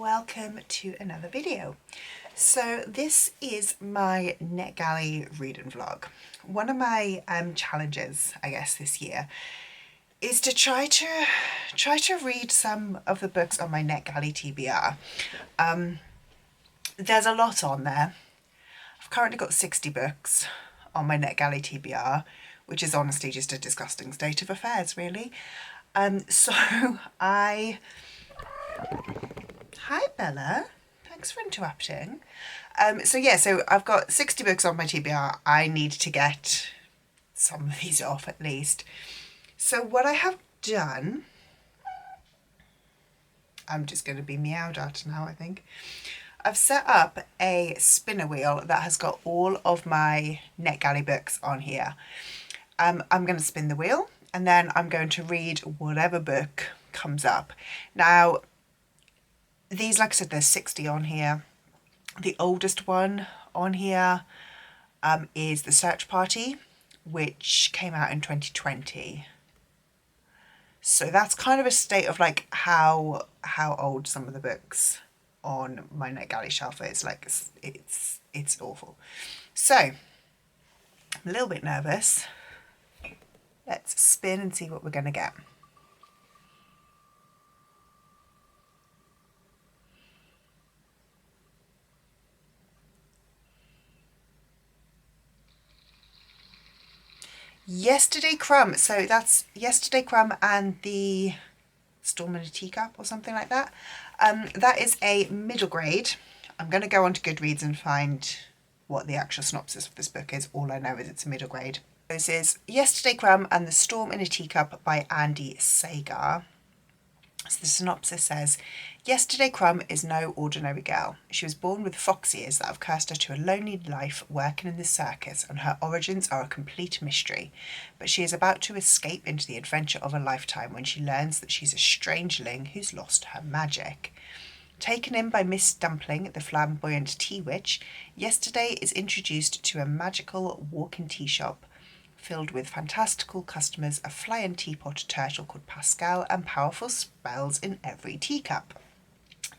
welcome to another video. So this is my Netgalley reading vlog. One of my challenges, I guess, this year is to try to read some of the books on my Netgalley TBR. There's a lot on there. I've currently got 60 books on my Netgalley TBR, which is honestly just a disgusting state of affairs, really. Hi Bella, thanks for interrupting. So I've got 60 books on my TBR. I need to get some of these off at least. So what I have done, I'm just going to be meowed at now, I think. I've set up a spinner wheel that has got all of my Netgalley books on here. I'm going to spin the wheel and then I'm going to read whatever book comes up. Now, these, like I said, there's 60 on here. The oldest one on here is The Search Party, which came out in 2020. So that's kind of a state of like how old some of the books on my Netgalley shelf is. Like it's awful. So I'm a little bit nervous. Let's spin and see what we're going to get. Yesterday Crumb. So that's Yesterday Crumb and the Storm in a Teacup or something like that. That is a middle grade. I'm going to go onto Goodreads and find what the actual synopsis of this book is. All I know is it's a middle grade. This is Yesterday Crumb and the Storm in a Teacup by Andy Sagar. So the synopsis says, Yesterday Crumb is no ordinary girl. She was born with fox ears that have cursed her to a lonely life working in the circus, and her origins are a complete mystery. But she is about to escape into the adventure of a lifetime when she learns that she's a strangeling who's lost her magic. Taken in by Miss Dumpling, the flamboyant tea witch, Yesterday is introduced to a magical walk-in tea shop filled with fantastical customers, a flying teapot turtle called Pascal, and powerful spells in every teacup.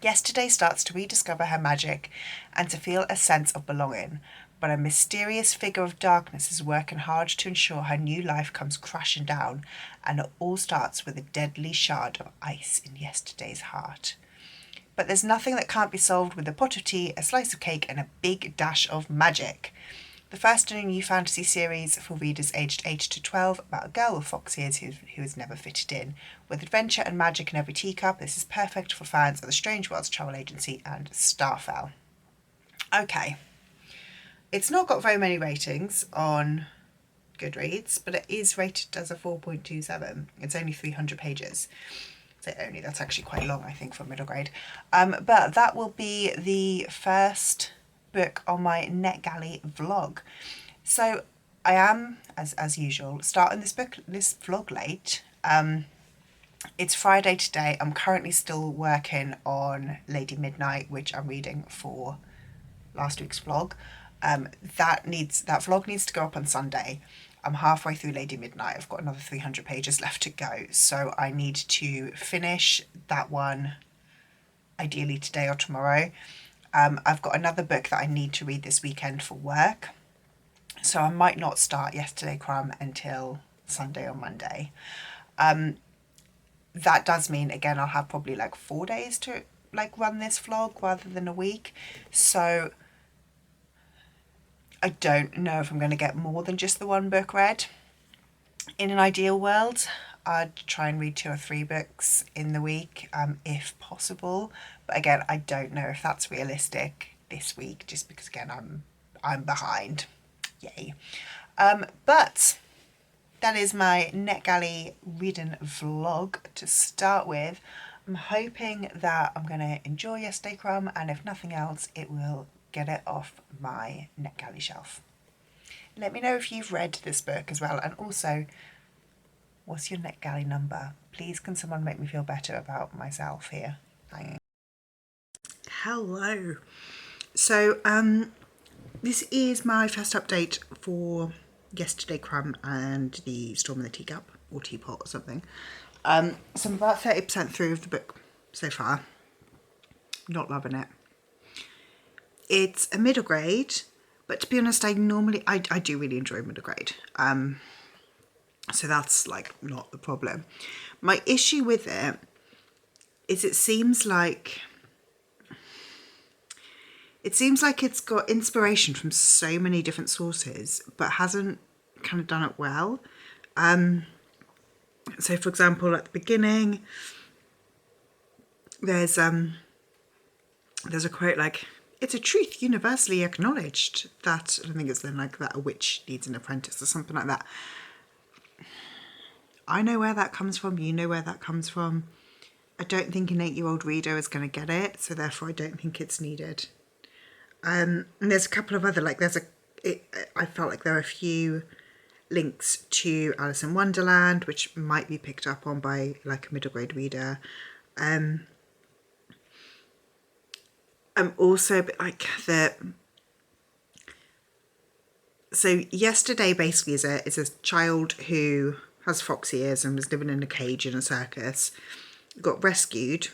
Yesterday starts to rediscover her magic and to feel a sense of belonging, but a mysterious figure of darkness is working hard to ensure her new life comes crashing down, and it all starts with a deadly shard of ice in Yesterday's heart. But there's nothing that can't be solved with a pot of tea, a slice of cake, and a big dash of magic. The first in a new fantasy series for readers aged 8 to 12 about a girl with fox ears who has never fitted in. With adventure and magic in every teacup, this is perfect for fans of the Strange Worlds Travel Agency and Starfell. Okay, it's not got very many ratings on Goodreads, but it is rated as a 4.27. It's only 300 pages. So that's actually quite long, I think, for middle grade. But that will be the first book on my Netgalley vlog. So I am, as usual, starting this vlog late. It's Friday today. I'm currently still working on Lady Midnight, which I'm reading for last week's vlog. That vlog needs to go up on Sunday. I'm halfway through Lady Midnight. I've got another 300 pages left to go, so I need to finish that one ideally today or tomorrow. I've got another book that I need to read this weekend for work, so I might not start Yesterday Crumb until Sunday or Monday. That does mean, again, I'll have probably like 4 days to like run this vlog rather than a week, so I don't know if I'm going to get more than just the one book read. In an ideal world, I'd try and read 2 or 3 books in the week, if possible. But again, I don't know if that's realistic this week, just because again I'm behind. Yay! But that is my Netgalley reading vlog to start with. I'm hoping that I'm going to enjoy Yesterday Crumb, and if nothing else, it will get it off my Netgalley shelf. Let me know if you've read this book as well, and also, what's your Netgalley number? Please, can someone make me feel better about myself here? Thanks. Hello. So, this is my first update for Yesterday Crumb and the Storm in the Teacup, or Teapot or something. So I'm about 30% through of the book so far. not loving it. It's a middle grade, but to be honest, I do really enjoy middle grade. So that's like not the problem. My issue with it is it seems like it's got inspiration from so many different sources, but hasn't kind of done it well. So for example, at the beginning, there's a quote like, "It's a truth universally acknowledged that," I think it's then like that, "a witch needs an apprentice," or something like that. I know where that comes from, you know where that comes from. I don't think an 8-year-old reader is going to get it, so therefore I don't think it's needed. And there's a couple of other, like I felt like there are a few links to Alice in Wonderland, which might be picked up on by like a middle grade reader. I'm also a bit like so Yesterday basically is a child who has fox ears and was living in a cage in a circus, got rescued,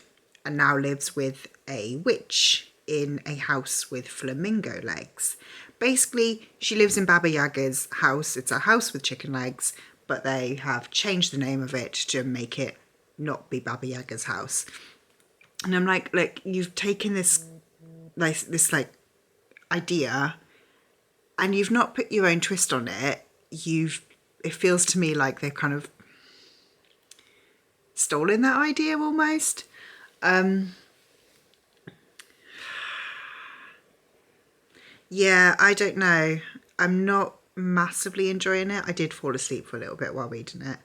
and now lives with a witch in a house with flamingo legs. Basically, she lives in Baba Yaga's house. It's a house with chicken legs, but they have changed the name of it to make it not be Baba Yaga's house. And I'm like you've taken this idea and you've not put your own twist on it. It feels to me like they've kind of stolen that idea almost. Yeah, I don't know. I'm not massively enjoying it. I did fall asleep for a little bit while reading it.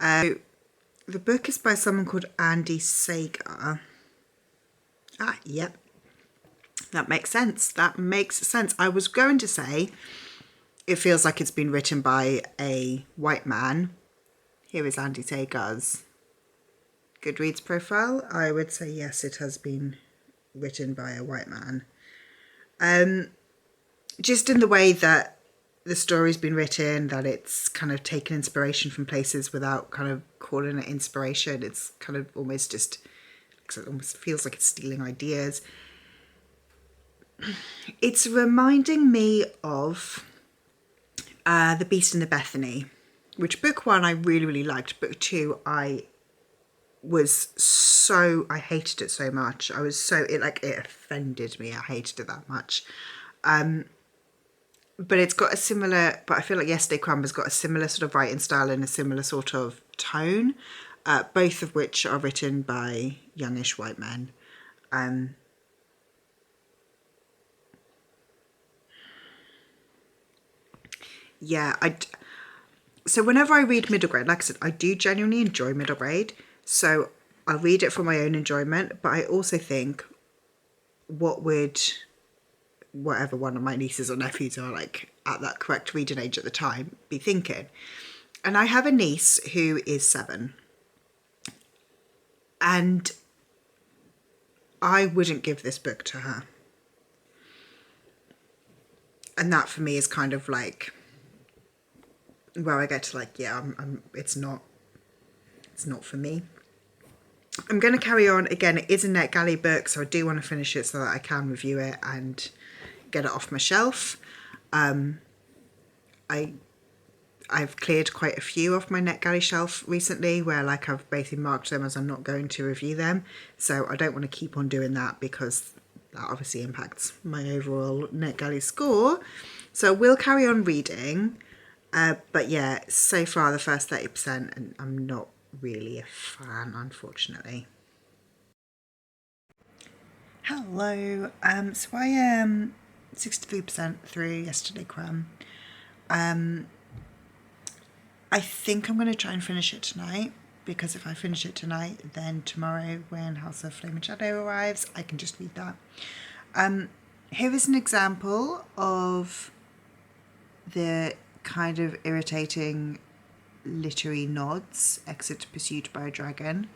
The book is by someone called Andy Sager. Yep. That makes sense. I was going to say it feels like it's been written by a white man. Here is Andy Sager's Goodreads profile. I would say yes, it has been written by a white man. Just in the way that the story's been written, that it's kind of taken inspiration from places without kind of calling it inspiration. It's kind of almost just, it almost feels like it's stealing ideas. It's reminding me of The Beast in the Bethany, which book 1 I really, really liked. Book 2 I hated it so much. It offended me. I hated it that much. But it's got but I feel like Yesterday Crumb has got a similar sort of writing style and a similar sort of tone, both of which are written by youngish white men. So whenever I read middle grade, like I said, I do genuinely enjoy middle grade. So I read it for my own enjoyment, but I also think, what would whatever one of my nieces or nephews are like at that correct reading age at the time be thinking? And I have a niece who is 7, and I wouldn't give this book to her. And that for me is kind of like where I get to like, yeah, it's not for me. I'm going to carry on. Again, it is a Netgalley book, so I do want to finish it so that I can review it and get it off my shelf. I've cleared quite a few off my Netgalley shelf recently, where like I've basically marked them as I'm not going to review them. So I don't want to keep on doing that, because that obviously impacts my overall Netgalley score. So we'll carry on reading. But yeah, so far the first 30%, and I'm not really a fan, unfortunately. Hello. So I am 63% through Yesterday Crumb. I think I'm going to try and finish it tonight, because if I finish it tonight, then tomorrow when House of Flame and Shadow arrives, I can just read that. Here is an example of the kind of irritating literary nods. Exit pursued by a dragon.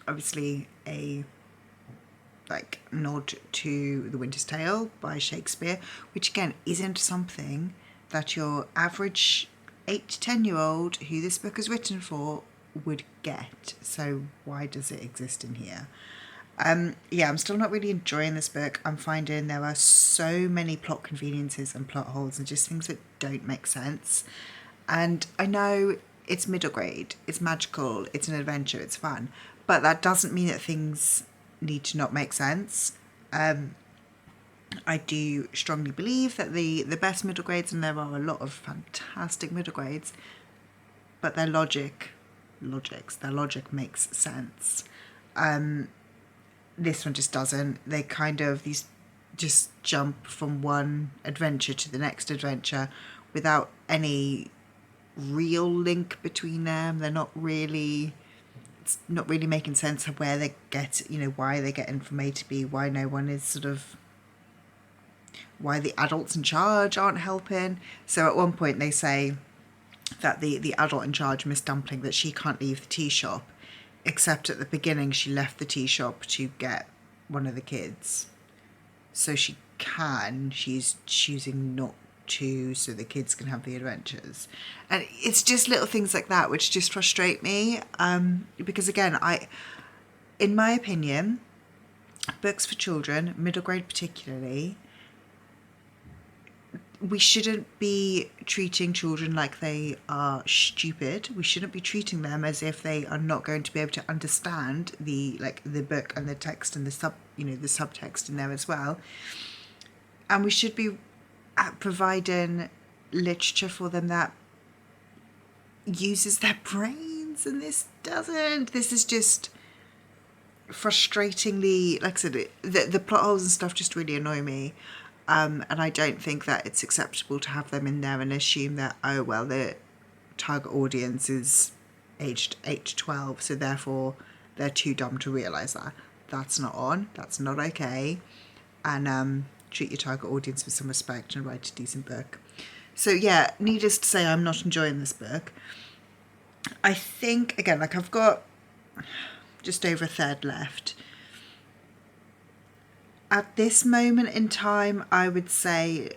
Obviously a like nod to The Winter's Tale by Shakespeare, which again isn't something that your average 8 to 10-year-old who this book is written for would get. So why does it exist in here? Yeah, I'm still not really enjoying this book. I'm finding there are so many plot conveniences and plot holes and just things that don't make sense. And I know it's middle grade, it's magical, it's an adventure, it's fun, but that doesn't mean that things need to not make sense. I do strongly believe that the best middle grades, and there are a lot of fantastic middle grades, but their logic makes sense. This one just doesn't. They kind of these just jump from one adventure to the next adventure without any real link between them. They're not really, it's not really making sense of where they get, why they get from A to B, why no one is sort of, why the adults in charge aren't helping. So at one point they say that the adult in charge, Miss Dumpling, that she can't leave the tea shop, except at the beginning she left the tea shop to get one of the kids. So she's choosing not to, so the kids can have the adventures. And it's just little things like that which just frustrate me, because again, in my opinion, books for children, middle grade particularly, we shouldn't be treating children like they are stupid. We shouldn't be treating them as if they are not going to be able to understand the book and the text and the subtext in there as well. And we should be providing literature for them that uses their brains, and this doesn't. This is just frustratingly, like I said, the plot holes and stuff just really annoy me. And I don't think that it's acceptable to have them in there and assume that, oh, well, the target audience is aged 8 to 12, so therefore they're too dumb to realise that. That's not on. That's not okay. And treat your target audience with some respect and write a decent book. So, yeah, needless to say, I'm not enjoying this book. I think, again, I've got just over a third left. At this moment in time, I would say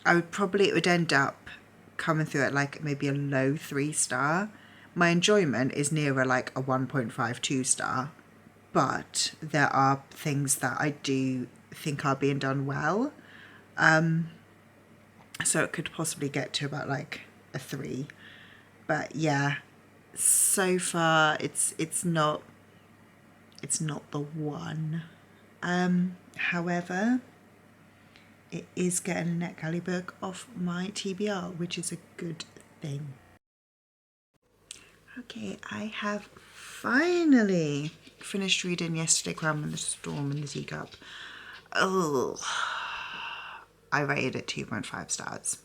it would end up coming through at maybe a low 3-star. My enjoyment is nearer a 1.52 star, but there are things that I do think are being done well. So it could possibly get to about a 3. But yeah, so far it's not the one. However, it is getting a Netgalley book off my TBR, which is a good thing. Okay, I have finally finished reading Yesterday, Cram and the Storm in the Teacup. Oh, I rated it 2.5 stars.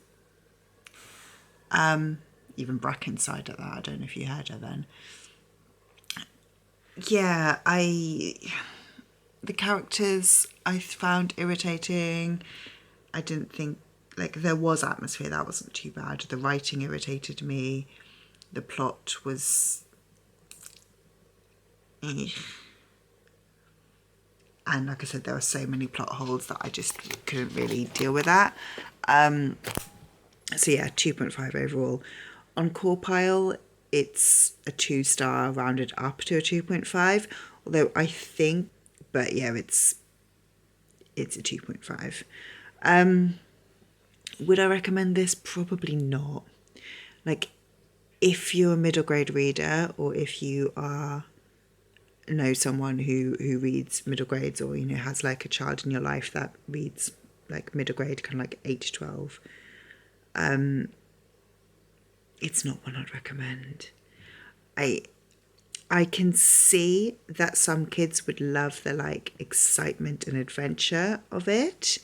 Even Brackenside at that. I don't know if you heard her then. Yeah, the characters I found irritating. I didn't think, there was atmosphere, that wasn't too bad. The writing irritated me. The plot was... And like I said, there were so many plot holes that I just couldn't really deal with that. So yeah, 2.5 overall. On Core Pile, it's a 2-star rounded up to a 2.5. Although I think, but yeah, it's a 2.5. Would I recommend this? Probably not. If you're a middle grade reader, or if you know someone who reads middle grades, or has a child in your life that reads middle grade, kind of 8 to 12, it's not one I'd recommend. I can see that some kids would love the excitement and adventure of it.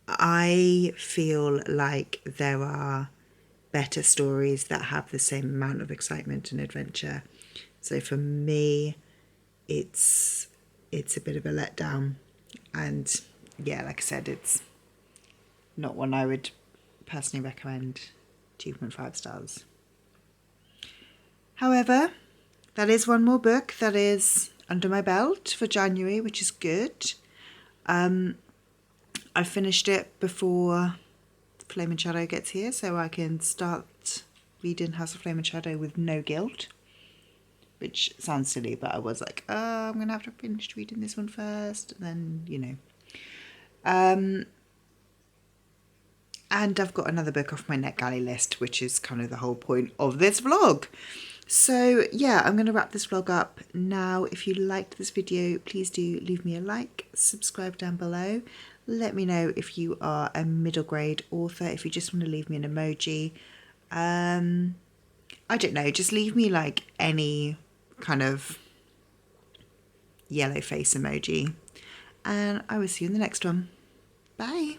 I feel like there are better stories that have the same amount of excitement and adventure. So for me, it's a bit of a letdown. And yeah, like I said, it's not one I would personally recommend 2.5 stars. However, that is one more book that is under my belt for January, which is good. I finished it before Flame and Shadow gets here, so I can start reading House of Flame and Shadow with no guilt. which sounds silly, but I was like, oh, I'm gonna have to finish reading this one first, and then, you know. And I've got another book off my Netgalley list, which is kind of the whole point of this vlog. So yeah, I'm going to wrap this vlog up now. If you liked this video, please do leave me a like, subscribe down below. Let me know if you are a middle grade author, if you just want to leave me an emoji. I don't know, just leave me like any kind of yellow face emoji. And I will see you in the next one. Bye.